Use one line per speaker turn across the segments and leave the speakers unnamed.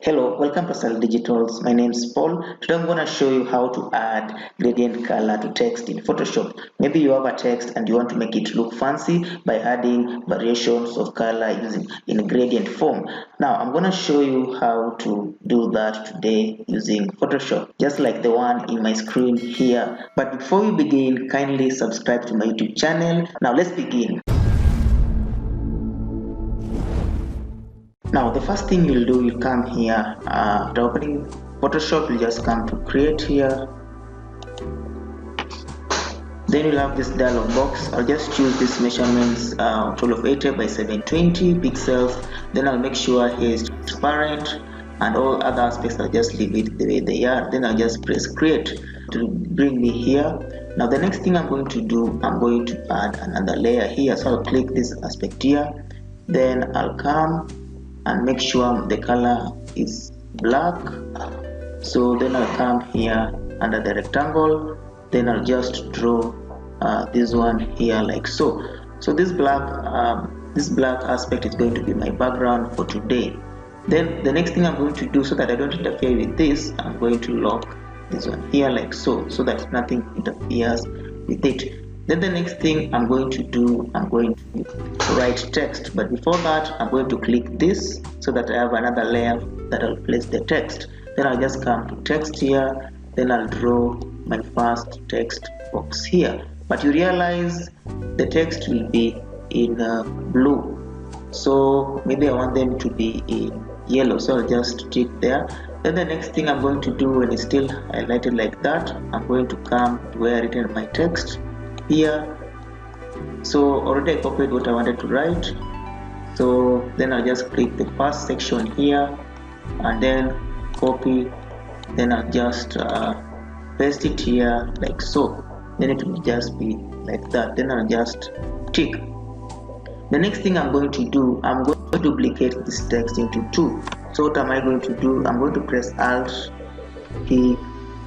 Hello, welcome to Sal Digitals. My name is Paul. Today I'm going to show you how to add gradient color to text in Photoshop. Maybe you have a text and you want to make it look fancy by adding variations of color using in gradient form. Now I'm going to show you how to do that today using Photoshop, just like the one in my screen here. But before we begin, kindly subscribe to my YouTube channel. Now let's begin. Now the first thing you'll do, you'll come here after opening Photoshop, you just come to create here. Then you'll have this dialog box. I'll just choose this measurements 1280 by 720 pixels. Then I'll make sure here is transparent and all other aspects I'll just leave it the way they are. Then I'll just press create to bring me here. Now the next thing I'm going to do, I'm going to add another layer here. So I'll click this aspect here. Then I'll come and make sure the color is black. So then I'll come here under the rectangle, then I'll just draw this one here like so. So this black aspect is going to be my background for today. Then the next thing I'm going to do, so that I don't interfere with this, I'm going to lock this one here like so that nothing interferes with it. Then the next thing I'm going to do, I'm going to write text, but before that I'm going to click this so that I have another layer that I'll place the text. Then I'll just come to text here, then I'll draw my first text box here, but you realize the text will be in blue, so maybe I want them to be in yellow, so I'll just tick there. Then the next thing I'm going to do, when it's still highlighted like that, I'm going to come to where I written my text here. So already I copied what I wanted to write, so then I'll just click the first section here and then copy, then I'll just paste it here like so. Then it will just be like that. Then I'll just tick. The next thing I'm going to do, I'm going to duplicate this text into two. So what am I going to do? I'm going to press Alt key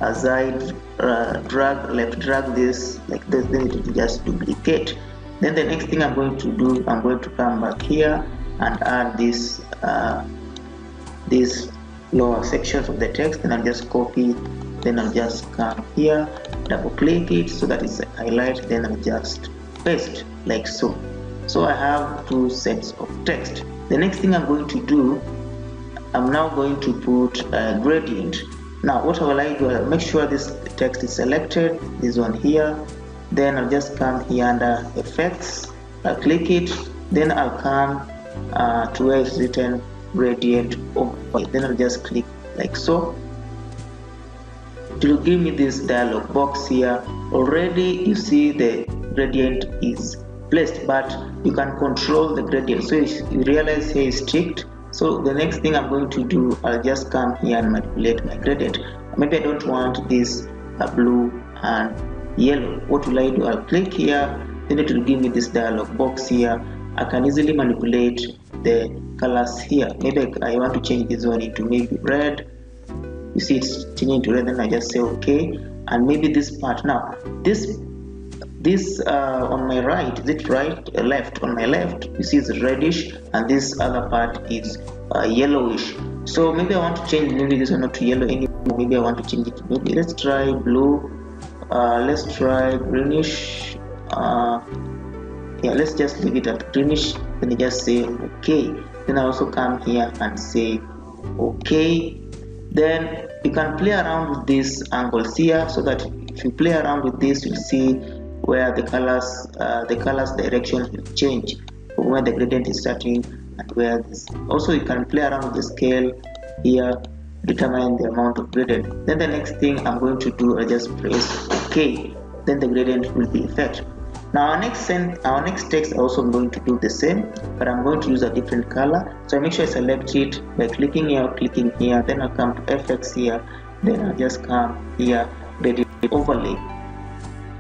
as I left drag this like this, then it will just duplicate. Then the next thing I'm going to do, I'm going to come back here and add this these lower sections of the text, and I'll just copy, then I'll just come here, double click it so that it's highlighted, then I'll just paste like so. So I have two sets of text. The next thing I'm going to do, I'm now going to put a gradient. Now what will I do? I'll make sure this text is selected, this one here. Then I'll just come here under effects, I'll click it, then I'll come to where it's written gradient overlay. Then I'll just click like so. It will give me this dialog box here. Already you see the gradient is placed, but you can control the gradient. So you realize here is ticked. So the next thing I'm going to do, I'll just come here and manipulate my gradient. Maybe I don't want this blue and yellow. What will I do? I'll click here, then it will give me this dialog box here. I can easily manipulate the colors here. Maybe I want to change this one into maybe red. You see it's changing to red, then I just say okay. And maybe this part, now this on my right, is it right, left? On my left you see it's reddish, and this other part is yellowish. So maybe I want to change maybe this one not to yellow anymore. Maybe I want to change it, maybe let's try blue, let's try greenish, yeah, let's just leave it at greenish. Then I just say okay. Then I also come here and say okay. Then you can play around with these angles here, so that if you play around with this, you'll see where the colors direction will change from where the gradient is starting and where this. Also you can play around with the scale here, determine the amount of gradient. Then the next thing I'm going to do, I just press OK. Then the gradient will be effective. Now our next text also I'm going to do the same, but I'm going to use a different color. So I make sure I select it by clicking here or clicking here. Then I'll come to FX here. Then I'll just come here, gradient overlay.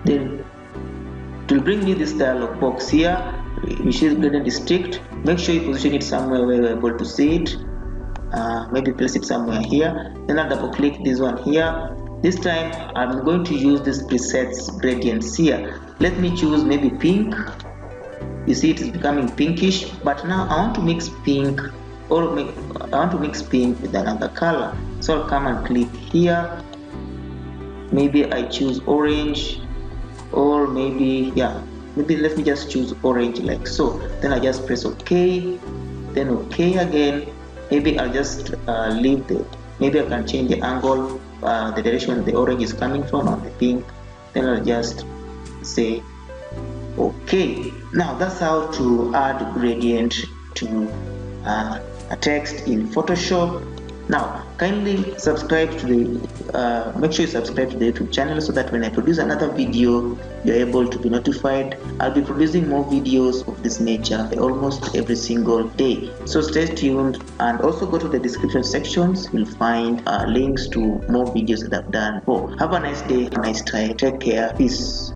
Then it will bring me this dialog box here. You see the gradient is ticked. Make sure you position it somewhere where you're able to see it. Maybe place it somewhere here. Then I'll double click this one here. This time I'm going to use this presets gradients here. Let me choose maybe pink. You see it is becoming pinkish, but now I want to mix pink or I want to mix pink with another color. So I'll come and click here. Maybe I choose orange, or maybe maybe let me just choose orange like so. Then I just press OK, then OK again. Maybe I'll just leave maybe I can change the angle, the direction the orange is coming from on the pink. Then I'll just say OK. Now that's how to add gradient to a text in Photoshop. Now kindly subscribe to the make sure you subscribe to the YouTube channel so that when I produce another video you're able to be notified. I'll be producing more videos of this nature almost every single day, so stay tuned, and also go to the description sections. You'll find links to more videos that I've done. Have a nice day, a nice time, take care, peace.